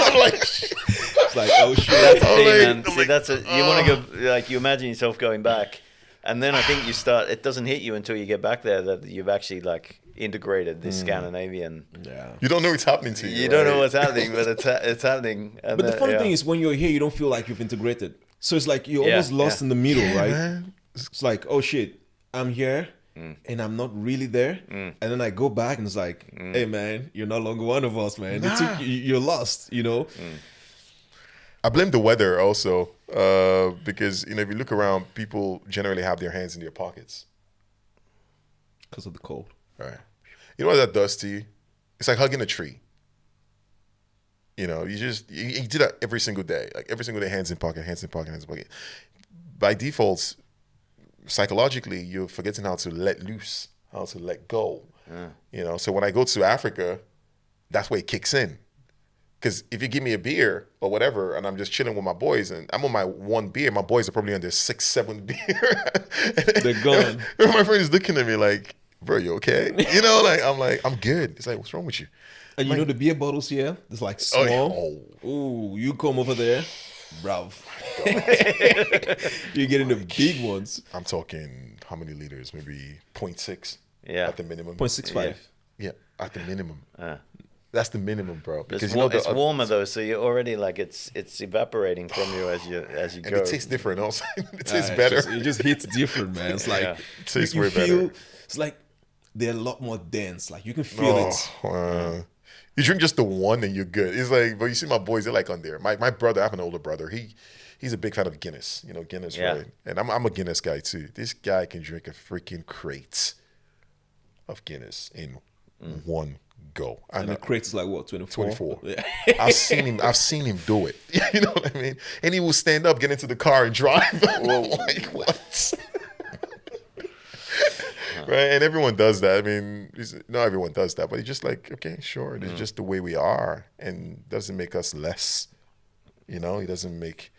I'm like, It's like, oh shit. That's the I'm thing, like- man. I'm See, like, that's you want to go, like, you imagine yourself going back, and then I think you start. It doesn't hit you until you get back there that you've actually like integrated this Scandinavian. Yeah. you don't know what's happening to you. You don't know right? what's happening, but it's happening. And But the funny yeah. thing is, when you're here, you don't feel like you've integrated. So it's like you're Yeah, almost lost yeah. in the middle, right? Man. It's like, oh shit, I'm here and I'm not really there. And then I go back and it's like, hey man, you're no longer one of us, man. It took you're lost, you know? I blame the weather also because if you look around, people generally have their hands in their pockets. Because of the cold. Right. You know what that does to you? It's like hugging a tree. You do that every single day. Like every single day, hands in pocket, hands in pocket, hands in pocket. By default, psychologically, you're forgetting how to let loose, how to let go. So when I go to Africa, that's where it kicks in. Because if you give me a beer or whatever, and I'm just chilling with my boys, and I'm on my one beer, my boys are probably on their 6, 7 beer. They're gone. And my friend is looking at me like, bro, you okay? I'm like, I'm good. It's like, what's wrong with you? And you know the beer bottles here? It's like small. Oh, Ooh, you come over there, bruv. You're getting the big ones. I'm talking how many liters? Maybe 0.6 Yeah. at the minimum. 0.65. Yeah, at the minimum. That's the minimum, bro. It's, Because it's warmer though, so you're already like it's evaporating from you as you and go. it tastes different also. It tastes Ah, better. It just hits different, man. It's like Yeah. It tastes you way feel, better. it's like they're a lot more dense. Like you can feel it. You drink just the one and you're good. It's like, but you see my boys, they're like on there. My brother, I have an older brother. He's a big fan of Guinness. Guinness, Yeah. right? And I'm a Guinness guy too. This guy can drink a freaking crate of Guinness in one go. And the crate is like what, 24? 24. Yeah. I've seen him do it. You know what I mean? And he will stand up, get into the car, and drive. I'm like, what? Right? And everyone does that. I mean, not everyone does that, but it's just like, okay, sure. It's just the way we are, and doesn't make us less. It doesn't make,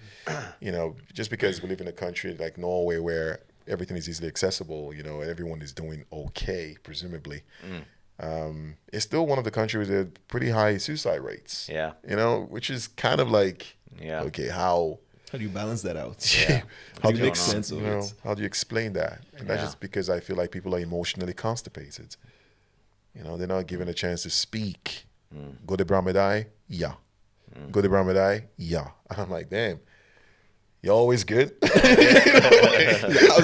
just because we live in a country like Norway where everything is easily accessible, and everyone is doing okay, presumably. It's still one of the countries with pretty high suicide rates. Yeah. Which is kind of like, Yeah. okay, how How do you balance that out? Yeah. how do do you you make sense of it? How do you explain that? And that's Yeah. just because I feel like people are emotionally constipated. They're not given a chance to speak. Go to Brahmadai? Yeah. Go to Brahmadai? Yeah. And I'm like, damn. You're always good. How's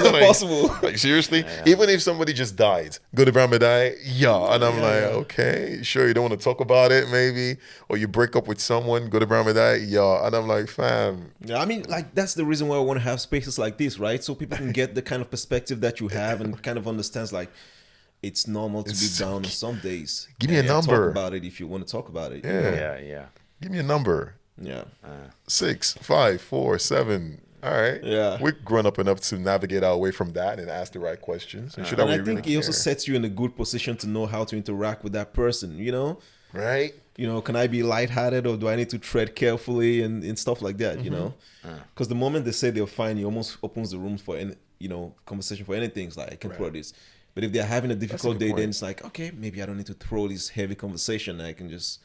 that possible? Like seriously, even if somebody just died, go to Brahmadai, yeah. And I'm like, okay, sure, you don't want to talk about it, maybe, or you break up with someone, go to Brahmadai, yeah. And I'm like, fam, Yeah, I mean, like that's the reason why I want to have spaces like this, right? So people can get the kind of perspective that you have and kind of understands like it's normal to be down on some days. Give me a And number. Talk about it if you want to talk about it. Yeah. Yeah. give me a number. Yeah. 6, 5, 4, 7. All right. Yeah. We're grown up enough to navigate our way from that and ask the right questions. And should And we I really think it also care? sets you in a good position to know how to interact with that person, Right? Can I be lighthearted or do I need to tread carefully and stuff like that, Because the moment they say they're fine, it almost opens the room for any, conversation for anything. It's like, I can throw this. But if they're having a difficult good day, point. then it's like, okay, maybe I don't need to throw this heavy conversation. I can just,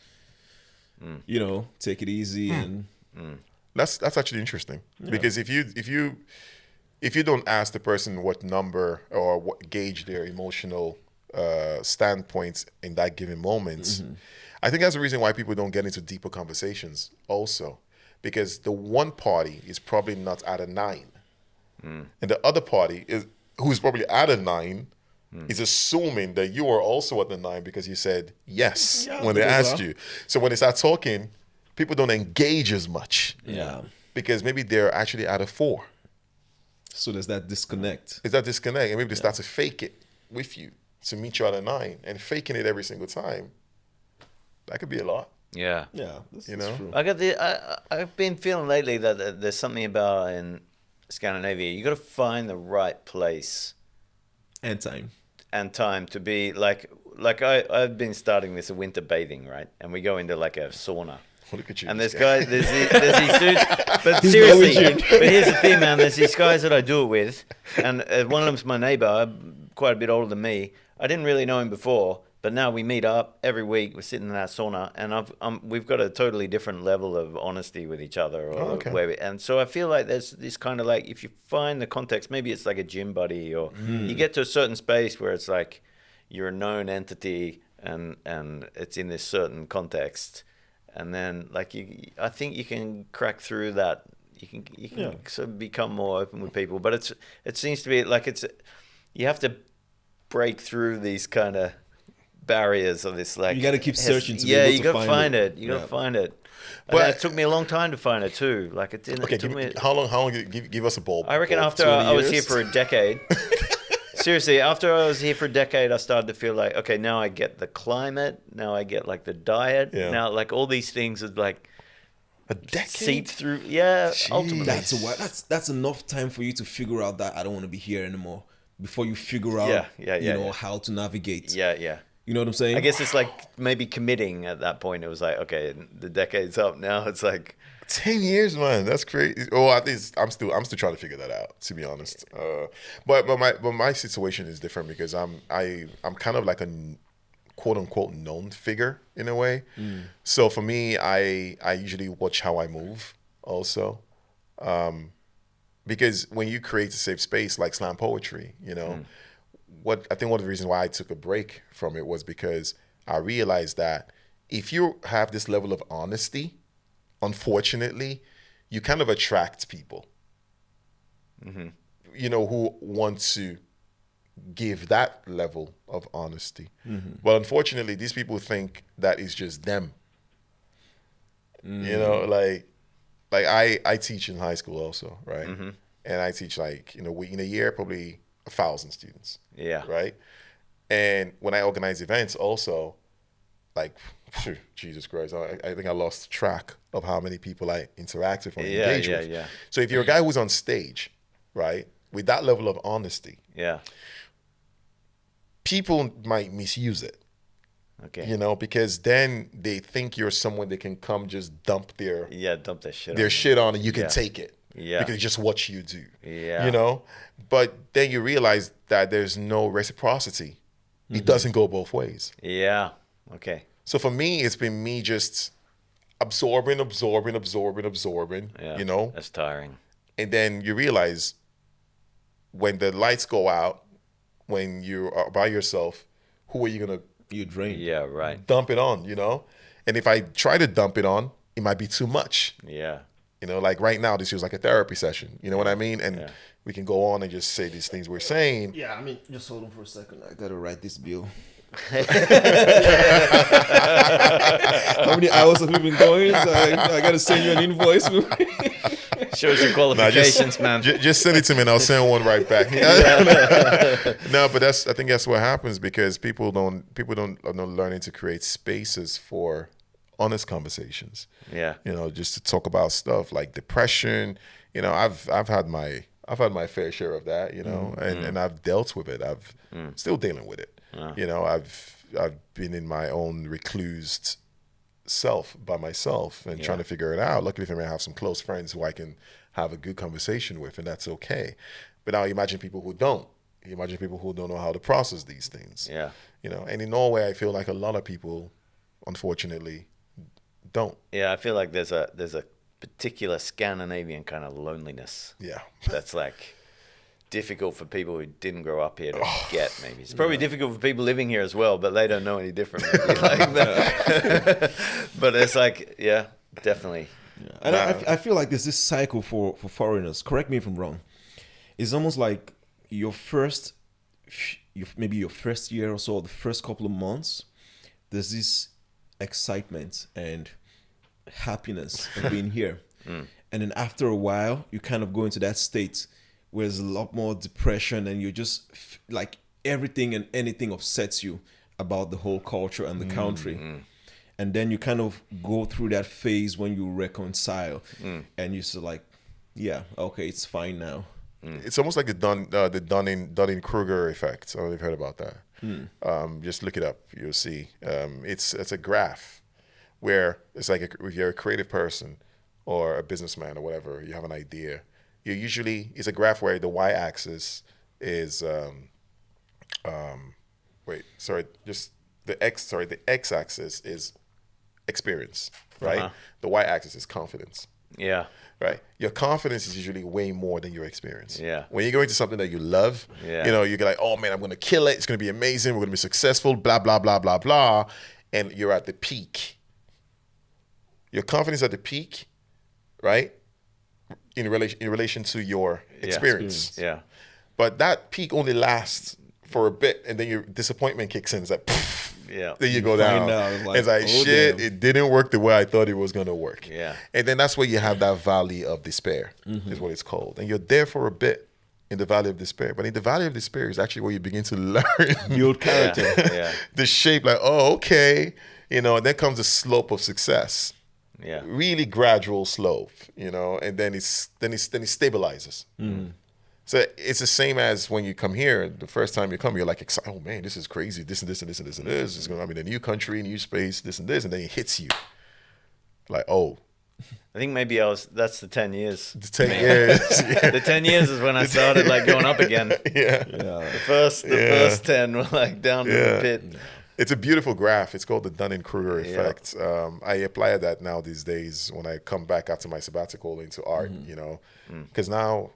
take it easy and That's actually interesting because if you don't ask the person what number or what gauge their emotional standpoints in that given moment, I think that's the reason why people don't get into deeper conversations also, because the one party is probably not at a 9 and the other party who's probably at a 9 is assuming that you are also at the 9 because you said yes when they asked you. So when they start talking, people don't engage as much. yeah. Because maybe they're actually at a 4. So there's that disconnect. Is that disconnect? And maybe they start to fake it with you to meet you at a 9 and faking it every single time. That could be a lot. Yeah. Yeah, that's You know? true. I've been feeling lately that there's something about in Scandinavia. You got to find the right place And time. and time to be like I've been starting this winter bathing, right? And we go into like a sauna. Look at you. And this there's guy. guys, there's these dudes. But seriously, Norwegian. but here's the thing, man. There's these guys that I do it with, and one of them's my neighbor, quite a bit older than me. I didn't really know him before, But now we meet up every week. We're sitting in that sauna, and we've got a totally different level of honesty with each other. Or Oh, okay. and so I feel like there's this kind of like, if you find the context, maybe it's like a gym buddy, or you get to a certain space where it's like you're a known entity, and it's in this certain context, and then like I think you can crack through that. You can Yeah. sort of become more open with people, but it seems to be like you have to break through these kind of barriers of this, like You got to keep searching to be yeah, able you to got to find find it. it. You got Yeah. to find it. But- And it took me a long time to find it too. Like it didn't. Okay, It took me. how long? Give us a bulb. I reckon after 20 I was years? here for a decade. Seriously, after I was here for a decade, I started to feel like, okay, now I get the climate. Now I get like the diet. Yeah. Now like all these things would like a decade. seep through. Yeah, Jeez. ultimately. That's enough time for you to figure out that I don't want to be here anymore before you figure out Yeah. how to navigate. Yeah. You know what I'm saying? I guess it's like maybe committing at that point. It was like, okay, the decade's up now. It's like, 10 years, man. That's crazy. Oh, I think I'm still trying to figure that out, to be honest. But my situation is different because I'm kind of like a quote unquote known figure in a way. So for me, I usually watch how I move also. Because when you create a safe space like slam poetry, what I think one of the reasons why I took a break from it was because I realized that if you have this level of honesty, unfortunately, you kind of attract people, who want to give that level of honesty. But unfortunately, these people think that it's just them. Like I teach in high school also, right? And I teach like, in a year, probably 1,000 students. yeah. Right? And when I organize events also, like, Jesus Christ, I think I lost track of how many people I interact with or engage with. Yeah. So if you're a guy who's on stage, right, with that level of honesty, Yeah. people might misuse it, Okay. because then they think you're someone they can come just dump their Dump that shit. shit on and you can Yeah. take it. Yeah. Because it's just what you do. Yeah. But then you realize that there's no reciprocity. It doesn't go both ways. Yeah. Okay. So for me, it's been me just absorbing, Yeah. That's tiring. And then you realize when the lights go out, when you are by yourself, who are you going to You drain. Yeah. Right. dump it on, And if I try to dump it on, it might be too much. Yeah. Like right now, this feels like a therapy session. You know what I mean? And Yeah. we can go on and just say these things we're saying. Yeah, I mean, just hold on for a second. I gotta write this bill. How many hours have we been going? So I gotta send you an invoice. Shows your qualifications, man. Just send it to me and I'll send one right back. No, but I think that's what happens because people are not learning to create spaces for honest conversations. Yeah. Just to talk about stuff like depression. I've had my fair share of that, and I've dealt with it. I've still dealing with it. I've been in my own reclused self by myself and trying to figure it out. Luckily for me, I have some close friends who I can have a good conversation with, and that's okay. But now imagine people who don't. You imagine people who don't know how to process these things. Yeah. And in Norway, I feel like a lot of people, unfortunately, don't. Yeah. I feel like there's a particular Scandinavian kind of loneliness Yeah. that's like difficult for people who didn't grow up here to get. Maybe it's probably difficult for people living here as well, but they don't know any different. Maybe. But it's like, yeah, definitely. Yeah. And I feel like there's this cycle for foreigners. Correct me if I'm wrong. It's almost like maybe your first year or so, the first couple of months, there's this excitement and happiness of being here. And then after a while, you kind of go into that state where there's a lot more depression and you're just like everything and anything upsets you about the whole culture and the country. And then you kind of go through that phase when you reconcile and you're sort of like, yeah, okay, it's fine now. It's almost like the Dunning-Kruger effect. I don't know if you've heard about that. Just look it up. You'll see. It's a graph where it's like if you're a creative person or a businessman or whatever, you have an idea. It's a graph where the y-axis is the x-axis is experience, right? Uh-huh. The y-axis is confidence. Yeah. Right. Your confidence is usually way more than your experience. Yeah. When you go into something that you love, Yeah. you know, you're like, oh man, I'm going to kill it. It's going to be amazing. We're going to be successful, blah, blah, blah, blah, blah. And you're at the peak. Your confidence at the peak, right? In relation to your experience. Yeah. But that peak only lasts for a bit, and then your disappointment kicks in. It's like, poof, Yeah. then you go down. It's like, oh, shit, damn. it didn't work the way I thought it was going to work. Yeah. And then that's where you have that valley of despair, is what it's called. And you're there for a bit in the valley of despair. But in the valley of despair is actually where you begin to learn Build character. Yeah. the shape, like, oh, okay. You know, and then comes the slope of success. Yeah. Really gradual slope, you know, and then it stabilizes. So it's the same as when you come here. The first time you come, you're like, oh man, this is crazy. This and this and this and this and this. It's going to be a new country, new space, this and this, and then it hits you. Like, oh, I think maybe that's the 10 years. the 10 years. Yeah. The 10 years is when I started like going up again. Yeah. The first 10 were like down to the pit. It's a beautiful graph. It's called the Dunning-Kruger effect. I apply that now these days when I come back after my sabbatical into art, you know, because now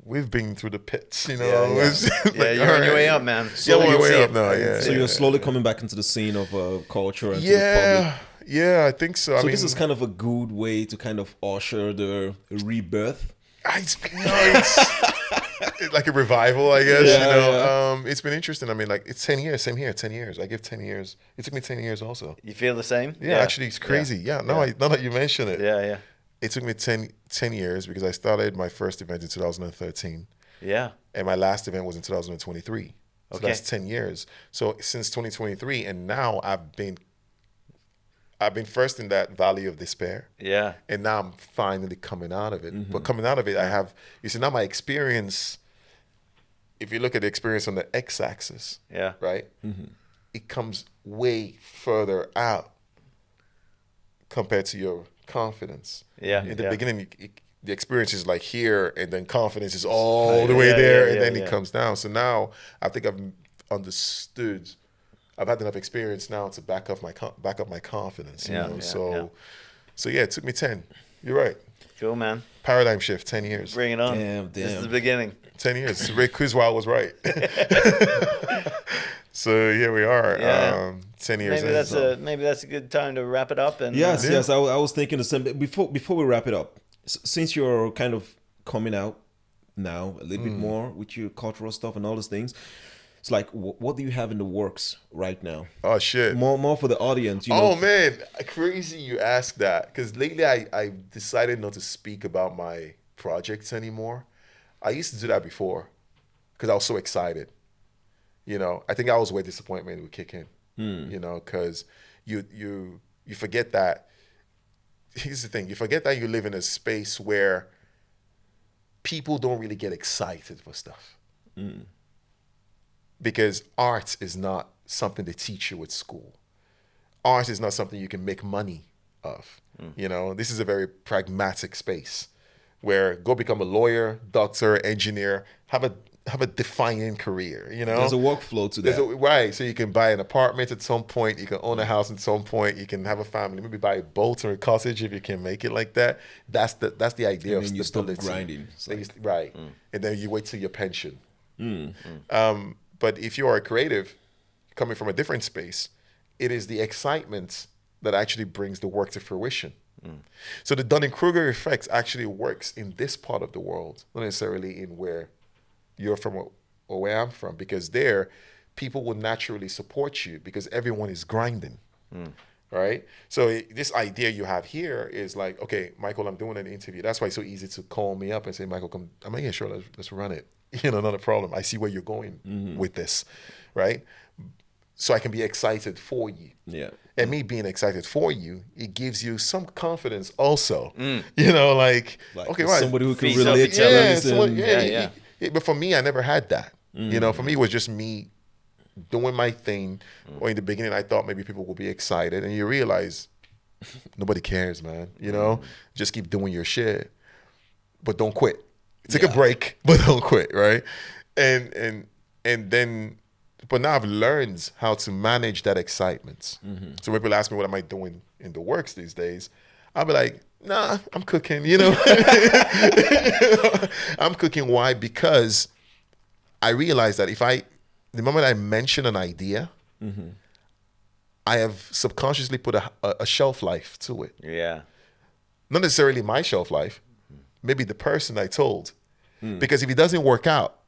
we've been through the pits, you know. Yeah, you're on your way up, man. Yeah, we're You'll way see up it. now. Yeah. So you're slowly coming back into the scene of culture and to the Yeah. public. Yeah, I think so. I So mean, this is kind of a good way to kind of usher the rebirth. it's like a revival, I guess. Yeah, you know, yeah. it's been interesting. I mean, like it's 10 years. Same here. 10 years. I give 10 years. It took me 10 years also. You feel the same? Yeah, actually, it's crazy. Yeah. Now that you mention it, Yeah. it took me 10 years because I started my first event in 2013, Yeah. and my last event was in 2023. So Okay. that's 10 years. So since 2023, and now I've been first in that valley of despair. Yeah. And now I'm finally coming out of it. But coming out of it, now my experience, if you look at the experience on the x-axis, Yeah. right, it comes way further out compared to your confidence. Yeah. In the yeah. beginning, the experience is like here, and then confidence is all the way there, and then it comes down. So now I think I've understood. I've had enough experience now to back up my confidence. You know? So yeah, it took me 10. You're right. Cool, man. Paradigm shift, 10 years. Bring it on. Damn. This is the beginning. 10 years. Ray Kurzweil was right. So here we are. Yeah. 10 years. Maybe that's a good time to wrap it up. And Yes. I was thinking the same. Before we wrap it up, since you're kind of coming out now a little bit more with your cultural stuff and all those things, it's like, what do you have in the works right now? Oh shit. More for the audience. You Oh know? man, crazy you ask that, because lately I decided not to speak about my projects anymore. I used to do that before because I was so excited. You know, I think I was where disappointment would kick in. You know, because you forget that. Here's the thing: you forget that you live in a space where people don't really get excited for stuff. Because art is not something they teach you at school. Art is not something you can make money of. You know, this is a very pragmatic space where go become a lawyer, doctor, engineer, have a defining career, you know? There's a workflow to that. Right. So you can buy an apartment at some point, you can own a house at some point, you can have a family, maybe buy a boat or a cottage if you can make it like that. That's the idea And of then you stop stability. grinding. It's Then like- right. And then you wait till your pension. But if you are a creative coming from a different space, it is the excitement that actually brings the work to fruition. So the Dunning-Kruger effect actually works in this part of the world, not necessarily in where you're from or where I'm from, because there people will naturally support you because everyone is grinding. Right? So this idea you have here is like, okay, Michael, I'm doing an interview. That's why it's so easy to call me up and say, Michael, come. I'm like, yeah, sure, let's run it. You know, not a problem. I see where you're going with this, right? So I can be excited for you. Yeah. And me being excited for you, it gives you some confidence also. You know, like okay, right. Somebody who can Feeds up relate each to other. this Yeah, and- but for me, I never had that. You know, for me, it was just me doing my thing. Or in the beginning, I thought maybe people would be excited, and you realize nobody cares, man. You know, just keep doing your shit, but don't quit. Take a break, but don't quit, right? And then but now I've learned how to manage that excitement. So when people ask me what am I doing in the works these days, I'll be like, nah, I'm cooking, you know. I'm cooking. Why? Because I realize that the moment I mention an idea, I have subconsciously put a shelf life to it. Yeah. Not necessarily my shelf life, maybe the person I told. Because if it doesn't work out,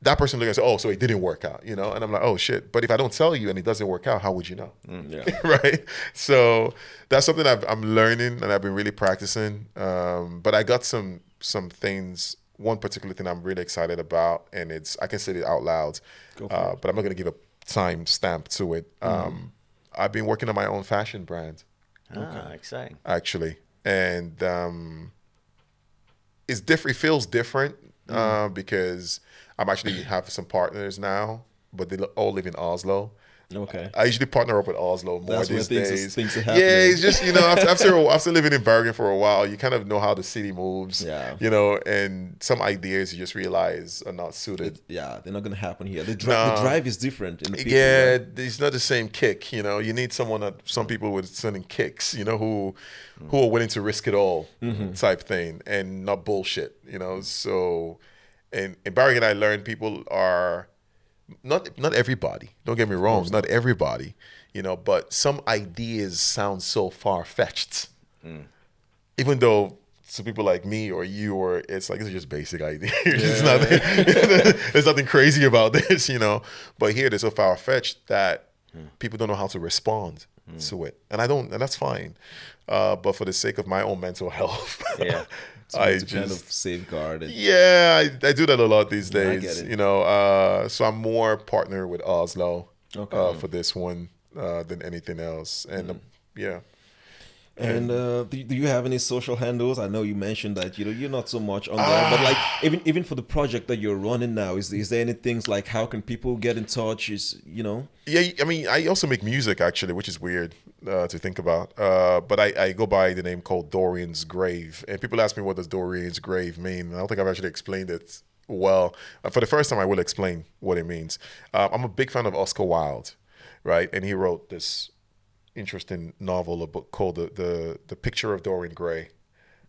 that person looking and say, oh, so it didn't work out, you know? And I'm like, oh, shit. But if I don't tell you and it doesn't work out, how would you know? Yeah. Right? So that's something I'm learning and I've been really practicing. But I got some things, one particular thing I'm really excited about, and I can say it out loud, but I'm not going to give a time stamp to it. I've been working on my own fashion brand. Exciting. Actually. And it's different. It feels different because I'm actually have some partners now, but they all live in Oslo. Okay. I usually partner up with Oslo more That's these where days. things are Yeah, happening. it's just, you know, after living in Bergen for a while, you kind of know how the city moves. Yeah. You know, and some ideas you just realize are not suited. Yeah, they're not gonna happen here. The No. drive is different in the people, Yeah, right? it's not the same kick. You know, you need some people with certain kicks. You know, who are willing to risk it all, type thing, and not bullshit. You know, so and in Bergen, I learned people are not everybody. Don't get me wrong, not everybody. You know, but some ideas sound so far fetched, even though. To people like me or you, or it's like, it's just basic ideas. It's nothing, there's nothing crazy about this, you know. But here, they're so far fetched that people don't know how to respond to it, and that's fine. But for the sake of my own mental health, Yeah. To kind of safeguard it. yeah, I do that a lot these I days. get it. You know, so I'm more partner with Oslo Okay. for this one than anything else, and yeah. And do you have any social handles? I know you mentioned that you're not so much on there, but like even for the project that you're running now, is there any things like how can people get in touch? Yeah, I mean, I also make music actually, which is weird to think about. But I go by the name called Dorian's Grave, and people ask me what does Dorian's Grave mean. I don't think I've actually explained it well. For the first time, I will explain what it means. I'm a big fan of Oscar Wilde, right? And he wrote this interesting novel, a book called the Picture of Dorian Gray,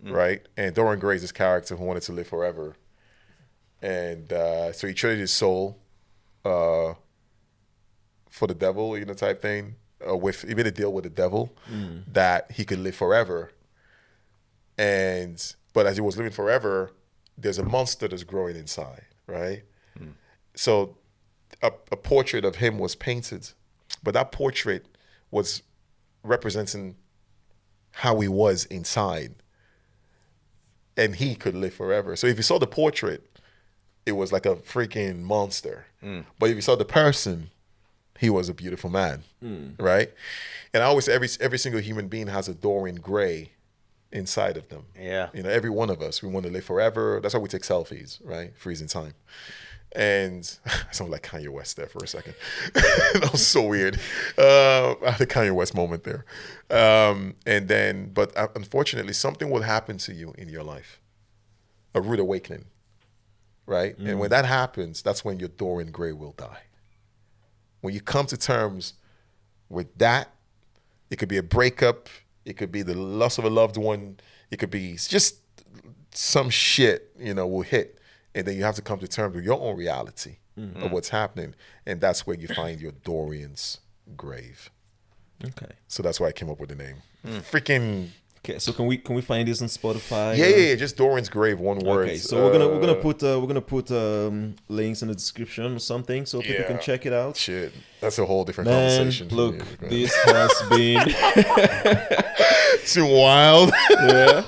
right? And Dorian Gray is this character who wanted to live forever, and so he traded his soul for the devil, you know, type thing. He made a deal with the devil that he could live forever, but as he was living forever, there's a monster that's growing inside, right? So a portrait of him was painted, but that portrait was representing how he was inside, and he could live forever. So if you saw the portrait, it was like a freaking monster, but if you saw the person, he was a beautiful man, right? And I always say every single human being has a Dorian Gray inside of them. Yeah. You know, every one of us, we want to live forever. That's why we take selfies, right? Freezing time. And I sound like Kanye West there for a second. That was so weird. I had a Kanye West moment there. But unfortunately, something will happen to you in your life, a rude awakening, right? And when that happens, that's when your Dorian Gray will die. When you come to terms with that, it could be a breakup, it could be the loss of a loved one, it could be just some shit, you know, will hit. And then you have to come to terms with your own reality of what's happening. And that's where you find your Dorian's Grave. Okay. So that's why I came up with the name. Freaking. Okay. So can we find this on Spotify? Yeah. Just Dorian's Grave, one word. Okay. So we're gonna put links in the description or something so people can check it out. Shit, that's a whole different Man, conversation. look, for me, this has been too wild. yeah.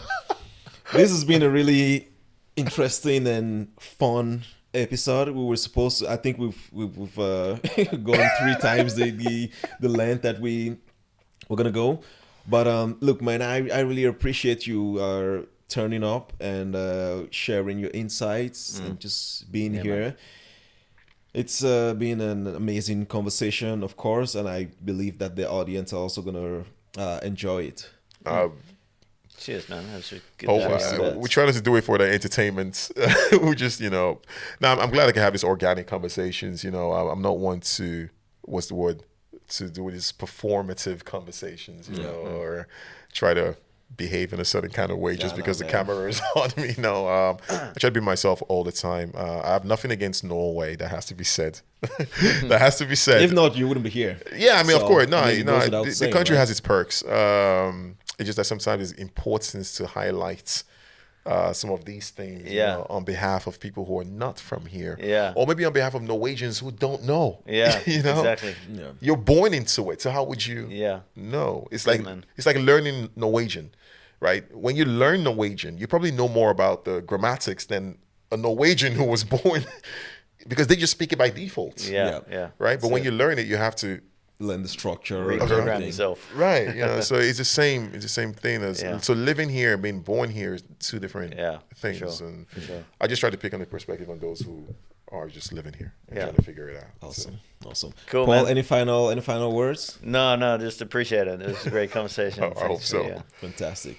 This has been a really interesting and fun episode. We were supposed to. I think we've gone 3 times the length that we were gonna go. But look, man, I really appreciate you turning up and sharing your insights and just being here. Man. It's been an amazing conversation, of course, and I believe that the audience are also gonna enjoy it. Cheers, man. That was a good Oh, day. we try not to do it for the entertainment. We just, now I'm glad I can have these organic conversations. I'm not one to, what's the word, to do these performative conversations, or try to behave in a certain kind of way just because the camera is on me. No, I try to be myself all the time. I have nothing against Norway. That has to be said. That has to be said. If not, you wouldn't be here. Yeah, I mean, of course. No, maybe it goes without the saying, country right? has its perks. It's just that sometimes it's important to highlight some of these things on behalf of people who are not from here. Yeah. Or maybe on behalf of Norwegians who don't know. Yeah, exactly. Yeah. You're born into it. So how would you know? It's like man. it's like learning Norwegian, right? When you learn Norwegian, you probably know more about the grammatics than a Norwegian who was born because they just speak it by default. Yeah. Right? But when you learn it, you have to Learn the structure. Reprogram yourself. right. So it's the same thing as so living here and being born here is two different things. Sure. And I just try to pick on the perspective on those who are just living here and Yeah. trying to figure it out. Awesome. Cool, Paul, man. any final words? No, just appreciate it. It was a great conversation. I hope so. Yeah. Fantastic.